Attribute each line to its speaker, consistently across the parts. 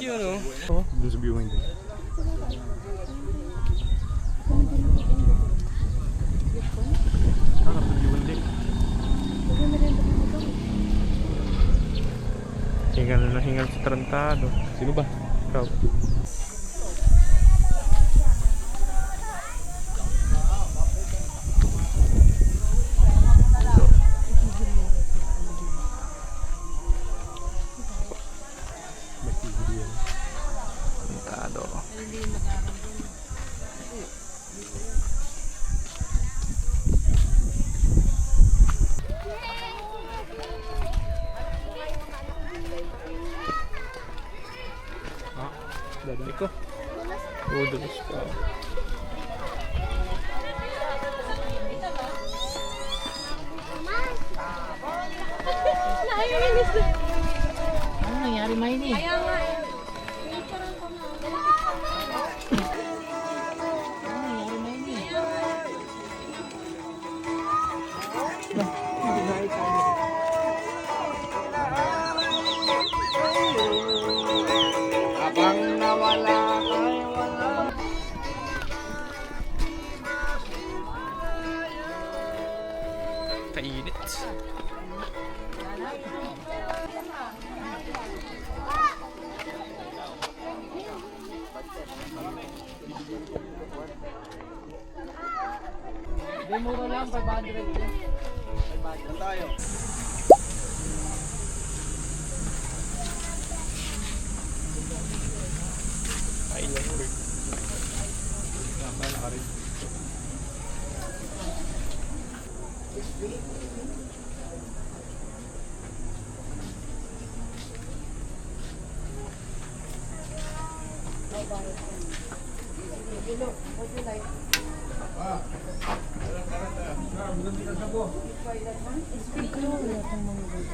Speaker 1: Yun o. Oh, doon sa viewing din. Harap sa viewing din. Hingal na hingal sa tarantado. Sino ba? Ikaw. Dadali ko. Dulos pa.
Speaker 2: Ano nangyari, Maini?
Speaker 3: Kaya nga eh.
Speaker 1: Abang nawala ay wala. Kainit.
Speaker 2: Hindi, mura lang, 500.
Speaker 1: 500 tayo. Island bird. Malaki rin.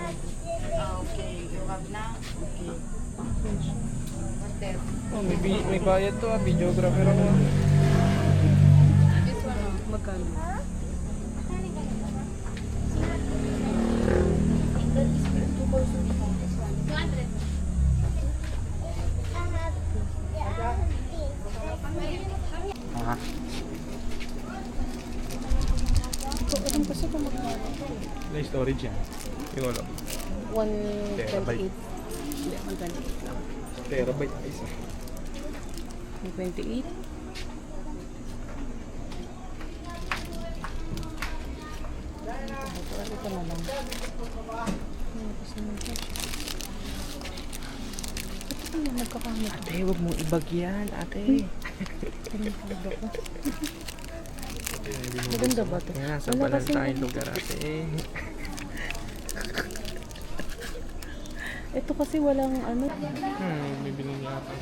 Speaker 3: Okay, you have now? Okay. What's that?
Speaker 1: Oh, may bayad to ah, videographer ako.
Speaker 3: This one, oh.
Speaker 2: Magkano?
Speaker 1: Ah.
Speaker 2: Ito kasi kung magkano.
Speaker 1: May storage yan. Yung alam.
Speaker 2: 128. Hindi, 128 lang.
Speaker 1: Terabyte na isa.
Speaker 2: 128. Ito na lang. Ito na nagkakamit.
Speaker 1: Ate, huwag mong ibagyan, ate.
Speaker 2: Maganda ba ito?
Speaker 1: Yan, sa
Speaker 2: Wala
Speaker 1: banal
Speaker 2: kasing-
Speaker 1: tayong lugar, ate.
Speaker 2: Ito kasi walang ano.
Speaker 1: Bibili niya ata.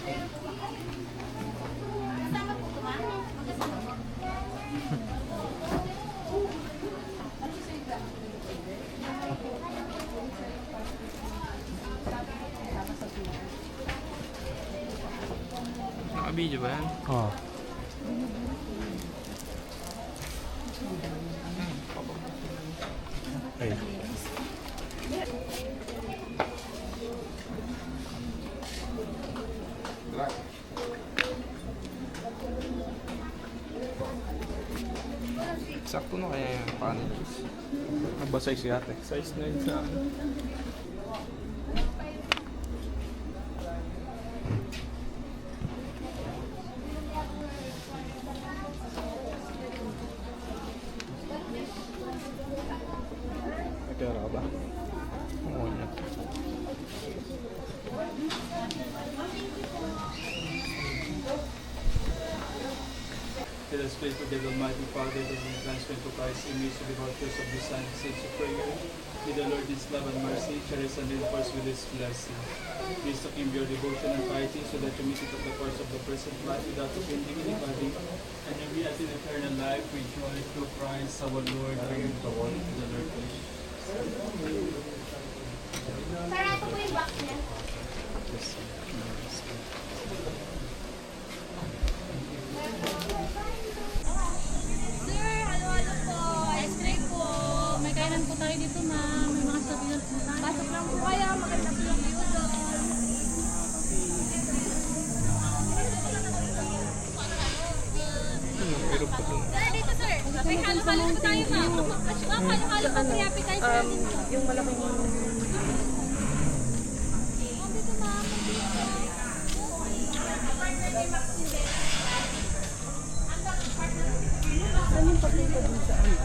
Speaker 1: Naka-video ba yan? Oo. Ay. Sakto na kaya yung panels. Ano ba size yate? Size na yun sa ano. Nagkara ka ba? Oo niya.
Speaker 4: Let us pray to the Almighty Father that we transfer to Christ's image to the waters of the Son, saints of prayer. May the Lord, His love and mercy, cherish and reinforce with His blessing. Please to Him your devotion and piety, so that you meet it of the course of the present life without offending anybody, and you be at in eternal life with joy through Christ our Lord. Amen. The Lord please.
Speaker 3: Sarado po yung box niya.
Speaker 1: Tulog pa dun.
Speaker 2: Yung malaking saan yung papunta dun sa ano?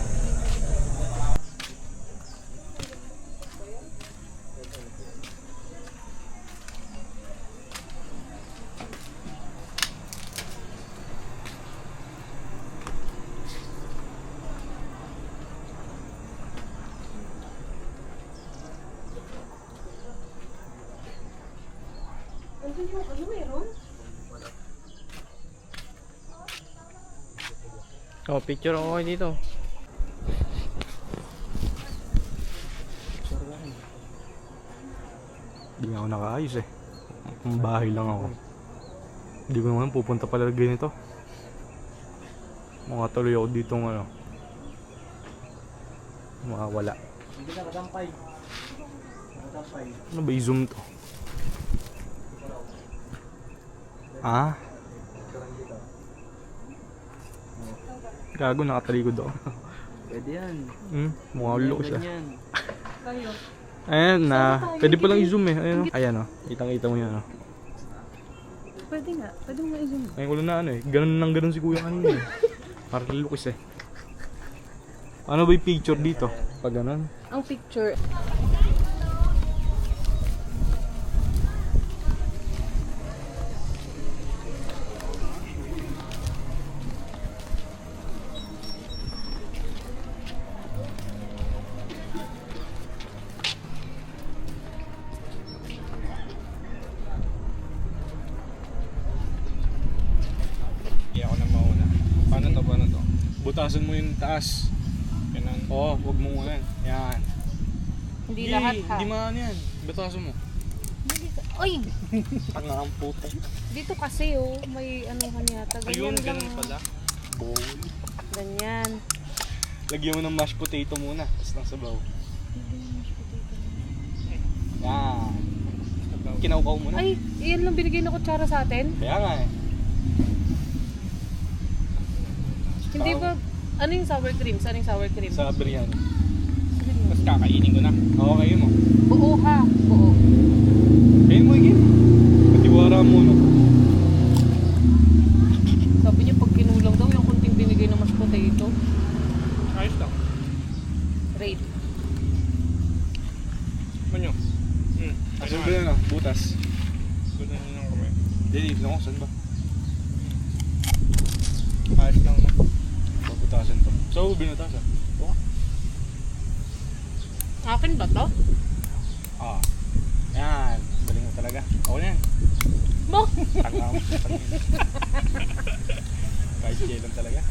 Speaker 2: Ano meron?
Speaker 1: Oh, picture ako kayo dito. Hindi nga ako nakaayos eh. Ang bahay lang ako. Hindi ko naman pupunta pala ganito. Makatuloy ako dito ng ano. Makawala.
Speaker 5: Hindi na kadampay. Kadampay.
Speaker 1: Ano ba i-zoom to? Ah? Gago, nakatalikod ako.
Speaker 5: Pwede yan.
Speaker 1: Mukhang loko siya.
Speaker 5: Ganyan.
Speaker 2: Kayo.
Speaker 1: Ayan na. Pwede pa lang i-zoom eh. Ayan o. Ayan o. Kitang-kita mo yan o.
Speaker 2: Pwede nga. Pwede mo nga i-zoom.
Speaker 1: Ngayon ko lang na ano eh. Ganun nang ganun si kuya kanina eh. Parang lukis eh. Ano ba yung picture dito? Pag ganun.
Speaker 2: Ang picture.
Speaker 1: Hindi ako na mauna. Paano to? Paano to? Butasan mo yung taas. Ganun. Oo, huwag mo muna. Yan.
Speaker 2: Hindi lahat ha.
Speaker 1: Hindi maano yan. Butasan mo.
Speaker 2: Oy!
Speaker 1: Tanga ang puta.
Speaker 2: Dito kasi oh, may ano yata.
Speaker 1: Ayun,
Speaker 2: Ganyan lang.
Speaker 1: ganun pala. Bowl.
Speaker 2: Ganyan.
Speaker 1: Lagyan mo ng mashed potato muna. Tapos ng sabaw. Yan. Kinaukaw mo na.
Speaker 2: Ay, iyan lang binigay na kutsara sa atin.
Speaker 1: Kaya nga eh.
Speaker 2: Hindi ba, ano yung sour cream? Saan yung sour cream?
Speaker 1: Sa biryani.
Speaker 5: Tapos kakainin ko na.
Speaker 1: Oo, kayo mo.
Speaker 2: Buo ha, buo.
Speaker 1: Kayo mo again. Patiwara mo no.
Speaker 2: Sabi niya pag kinulang daw yung kunting binigay na mashed potato.
Speaker 1: Ayos lang.
Speaker 2: Rate.
Speaker 1: Manyo. Asan ba na? Butas.
Speaker 5: Gusto nyo nang kamay.
Speaker 1: Dito lang ako. Saan ba?
Speaker 5: Ayos lang na.
Speaker 1: Babutasan to. So, binutasan. Oo.
Speaker 2: Akin ba to?
Speaker 1: Ah. Yan. Galing mo talaga. Ako na yan.
Speaker 2: Mo!
Speaker 1: Tanga mo. Kahit kailan talaga.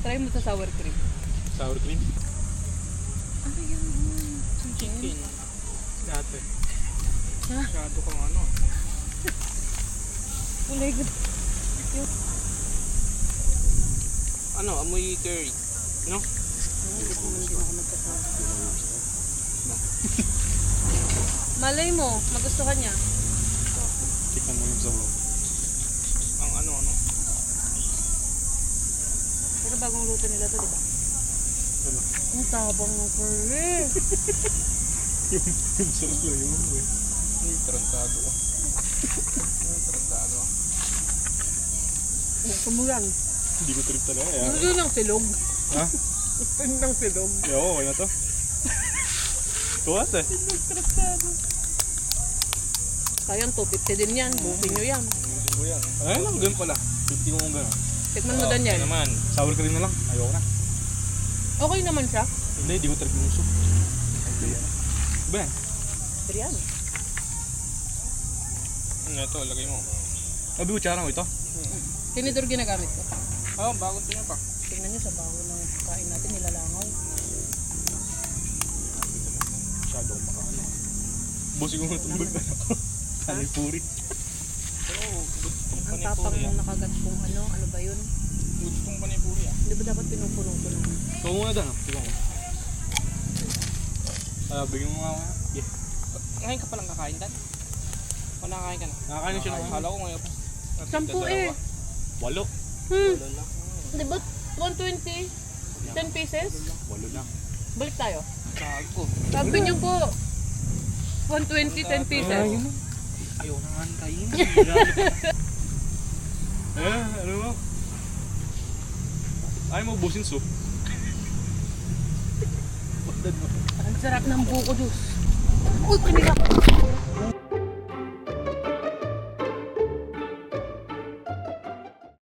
Speaker 2: Try mo sa sour cream.
Speaker 1: Sour cream.
Speaker 5: Chicken.
Speaker 1: Dati.
Speaker 5: Masyado kang ano.
Speaker 2: Kulay good.
Speaker 5: Ano, amoy curry. No?
Speaker 2: Hindi ko ako magkasama. Malay mo, magustuhan niya.
Speaker 1: Tignan mo yung sabaw.
Speaker 5: Ang ano.
Speaker 2: Pero bagong luto nila to, di ba?
Speaker 1: Ano?
Speaker 2: Ang tabang ng curry.
Speaker 1: Yung sarap lang yung ano eh.
Speaker 5: Tarantado ka. Tarantado ka.
Speaker 2: Gusto mo yan.
Speaker 1: Hindi ko trip talaga.
Speaker 2: Gusto nyo ng silog.
Speaker 1: Ha?
Speaker 2: Gusto nyo ng silog.
Speaker 1: Yo, okay na to. Tuwas eh.
Speaker 2: Sayang, 250 din yan. Bukin nyo yan.
Speaker 5: Hindi ko yan.
Speaker 1: Ay lang, ganun pala. 50 mo kung gano'n.
Speaker 2: Tikman mo dan yan.
Speaker 5: Okay naman.
Speaker 1: Sour cream na lang. Ayoko na.
Speaker 2: Okay naman siya.
Speaker 1: Hindi, di ko trip yung soup. Ay, yan. Ba yan?
Speaker 2: Biryani.
Speaker 5: Ito, lagay mo.
Speaker 1: Sabi ko, tsara mo ito.
Speaker 2: Tinidor ginagamit ko.
Speaker 5: Oh, bagong tingnan pa.
Speaker 2: Tingnan nyo sa bago ng kain natin, nilalangaw.
Speaker 1: Masyado akong makaano. Busi ko nga tumbag na ako. Sanay puri.
Speaker 5: Pero, good kong
Speaker 2: Ang tapang
Speaker 5: panipuri
Speaker 2: mong nakagat kung ano ba yun?
Speaker 5: Good kong panipuri ah.
Speaker 2: Di ba dapat pinupuno ko lang?
Speaker 1: Ikaw muna dan. Ikaw mo. Bigyan mo nga ako. Yeah.
Speaker 5: Ngayon ka palang kakain, Dan? O nakakain ka na?
Speaker 1: Nakakain na siya ng
Speaker 5: Akala ko ngayon pa.
Speaker 2: 10 eh.
Speaker 1: 8.
Speaker 2: Di ba 120? 10 pieces?
Speaker 1: 8 lang.
Speaker 2: Balik tayo.
Speaker 5: Gago.
Speaker 2: Sabi niyo po, 120, 10 pieces.
Speaker 5: Ayaw na nga kain.
Speaker 1: Ano mo? Ayaw mo ubusin soup?
Speaker 2: Ang sarap ng buko juice. Uy, kanila.